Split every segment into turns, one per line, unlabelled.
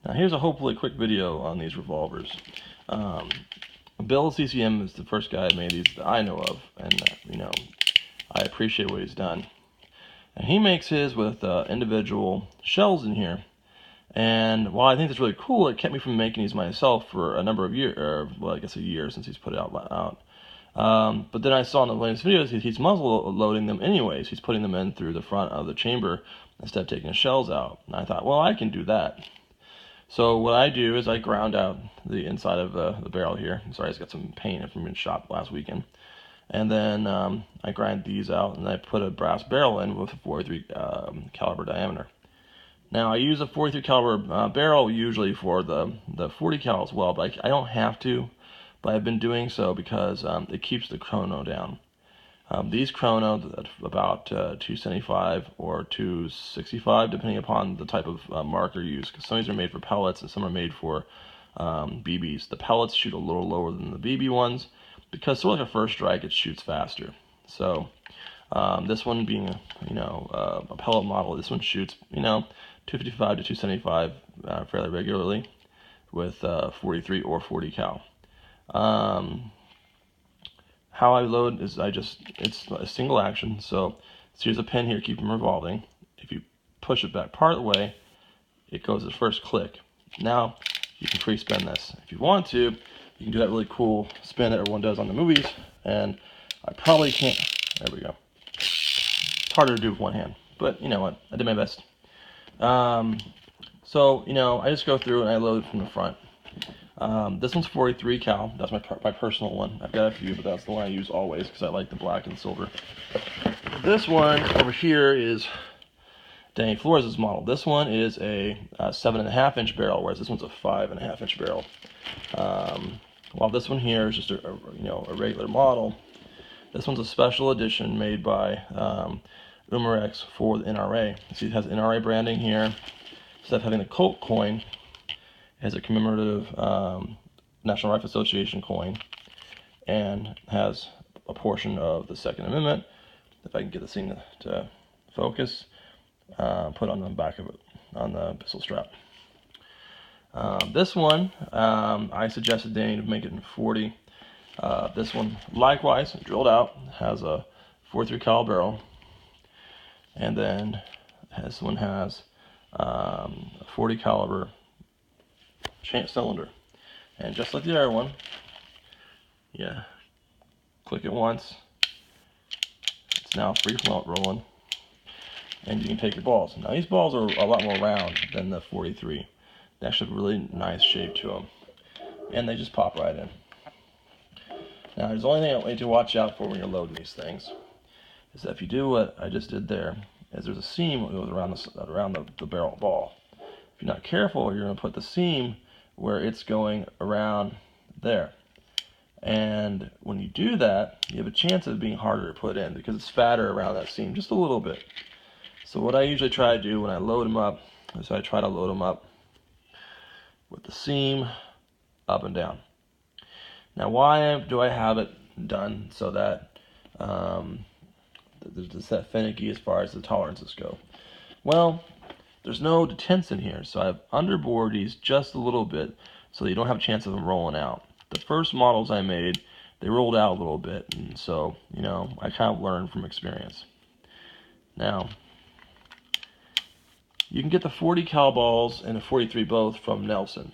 Now here's a hopefully quick video on these revolvers. Bill CCM is the first guy that made these that I know of, and I appreciate what he's done. And he makes his with individual shells in here. And while I think that's really cool, it kept me from making these myself for a number of years, or well, I guess a year since he's put it out. But then I saw in the latest videos he's muzzle loading them anyways. He's putting them in through the front of the chamber instead of taking the shells out. And I thought, well, I can do that. So what I do is I ground out the inside of the barrel here. Sorry, it's got some paint from being shot last weekend. And then I grind these out, and I put a brass barrel in with a 43 caliber diameter. Now I use a 43 caliber barrel usually for the 40 cal as well, but I don't have to. But I've been doing so because it keeps the chrono down. These chrono about 275 or 265, depending upon the type of marker used. Because some of these are made for pellets and some are made for BBs. The pellets shoot a little lower than the BB ones because sort of like a first strike, it shoots faster. So this one being a pellet model, this one shoots 255 to 275 fairly regularly with 43 or 40 cal. How I load is it's a single action. So here's a pin here, keep them revolving. If you push it back part of the way, it goes the first click. Now you can free spin this. If you want to, you can do that really cool spin that everyone does on the movies. And I probably can't, there we go. It's harder to do with one hand, but you know what, I did my best. So I just go through and I load from the front. This one's 43 cal. That's my personal one. I've got a few, but that's the one I use always because I like the black and silver. This one over here is Danny Flores' model. This one is a 7.5 inch barrel, whereas this one's a 5.5 inch barrel. While this one here is just a regular model, this one's a special edition made by Umarex for the NRA. See, it has NRA branding here. Instead of having the Colt coin, has a commemorative National Rifle Association coin, and has a portion of the Second Amendment. If I can get this thing to focus, put on the back of it, on the pistol strap. This one, I suggested Danny to make it in 40. This one, likewise, drilled out, has a 43 cal barrel, and then this one has a 40 caliber cylinder, and just like the other one, click it once, it's now free float rolling, and you can take your balls. Now these balls are a lot more round than the 43. They actually have a really nice shape to them, and they just pop right in. Now there's the only thing I want you to watch out for when you're loading these things is that if you do what I just did there, is there's a seam that goes around the barrel ball. If you're not careful, you're going to put the seam where it's going around there. And when you do that, you have a chance of it being harder to put in because it's fatter around that seam just a little bit. So what I usually try to do when I load them up is I try to load them up with the seam up and down. Now why do I have it done so that there's that finicky as far as the tolerances go? Well, there's no detents in here, so I've underbored these just a little bit so you don't have a chance of them rolling out. The first models I made, they rolled out a little bit, and so, I kind of learned from experience. Now, you can get the 40 cal balls and the 43 both from Nelson.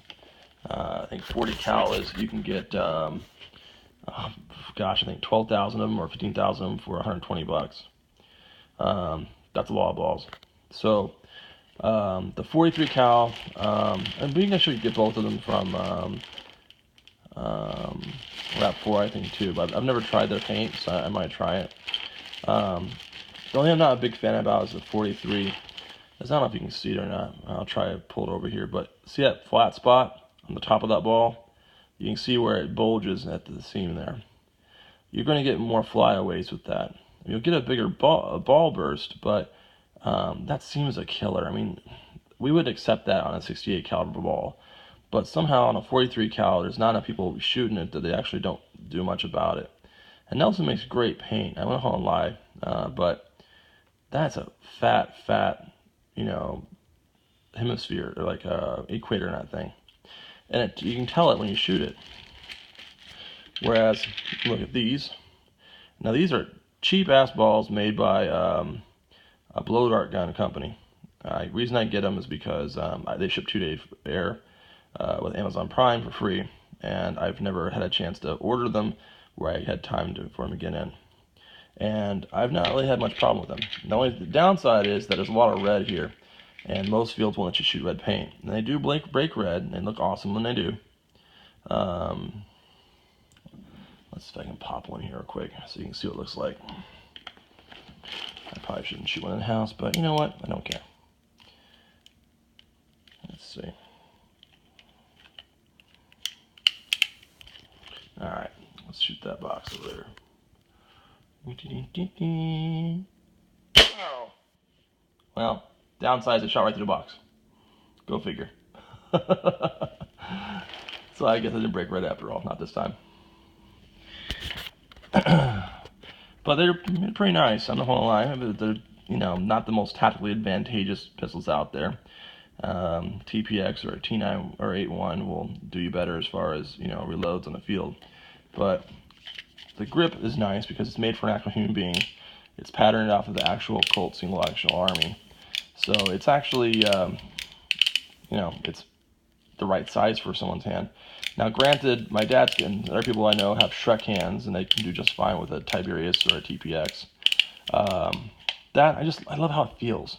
I think 40 cal is, you can get, I think 12,000 of them or 15,000 of them for 120 bucks. That's a lot of balls. So, the 43 cal, and we can actually get both of them from Rap 4, I think, too, but I've never tried their paint, so I might try it. The only thing I'm not a big fan about is the 43. I don't know if you can see it or not. I'll try to pull it over here, but see that flat spot on the top of that ball? You can see where it bulges at the seam there. You're going to get more flyaways with that. You'll get a bigger ball burst, but that seems a killer. I mean, we would accept that on a 68 caliber ball, but somehow on a 43 cal, there's not enough people shooting it that they actually don't do much about it. And Nelson makes great paint. I won't lie, but that's a fat, hemisphere, or like equator in that thing, and you can tell it when you shoot it. Whereas, look at these. Now these are cheap ass balls made by a blow dart gun company. The reason I get them is because they ship 2-day air with Amazon Prime for free, and I've never had a chance to order them where I had time for them to get in. And I've not really had much problem with them. The downside is that there's a lot of red here, and most fields won't let you shoot red paint. And they do break red, and they look awesome when they do. Let's see if I can pop one here real quick so you can see what it looks like. I probably shouldn't shoot one in the house, but you know what? I don't care. Let's see. Alright, let's shoot that box over there. Well, downside is it shot right through the box. Go figure. So I guess I didn't break red after all, not this time. But they're pretty nice, I'm not gonna lie. They're, not the most tactically advantageous pistols out there. TPX or a T9 or 8.1 will do you better as far as, reloads on the field. But the grip is nice because it's made for an actual human being. It's patterned off of the actual Colt single action army. So it's actually, it's the right size for someone's hand. Now granted, my dad's and other people I know have Shrek hands and they can do just fine with a Tiberius or a TPX. I love how it feels.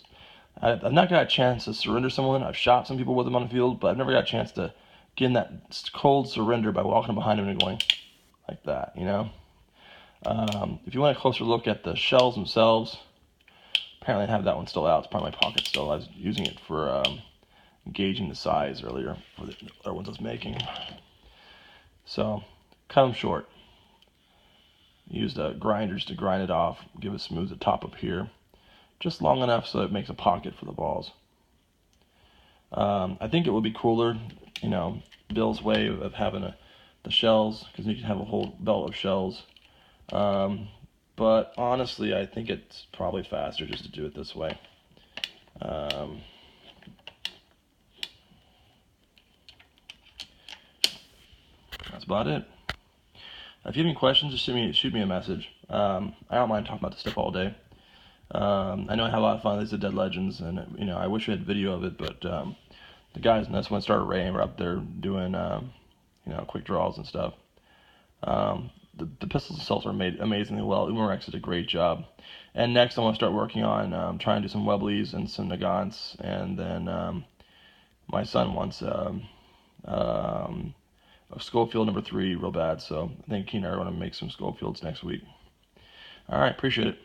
I've not got a chance to surrender someone. I've shot some people with them on the field, but I've never got a chance to get in that cold surrender by walking behind them and going like that, If you want a closer look at the shells themselves, apparently I have that one still out. It's part of my pocket still. I was using it for gauging the size earlier for the other ones I was making. So, cut them short. Used grinders to grind it off, give it smooth the top up here. Just long enough so it makes a pocket for the balls. I think it would be cooler, Bill's way of having the shells, because you can have a whole belt of shells. But honestly, I think it's probably faster just to do it this way. That's about it. If you have any questions, just shoot me a message. I don't mind talking about this stuff all day. I know I had a lot of fun with these Dead Legends, and I wish we had video of it, but the guys, and that's when it started raining, were up there doing quick draws and stuff. The pistols themselves are made amazingly well. Umarex did a great job. And next I want to start working on trying to do some Webleys and some Nagants, and then my son wants a Schofield number 3 real bad, so I think he and I are going to make some Schofields next week. Alright, appreciate it.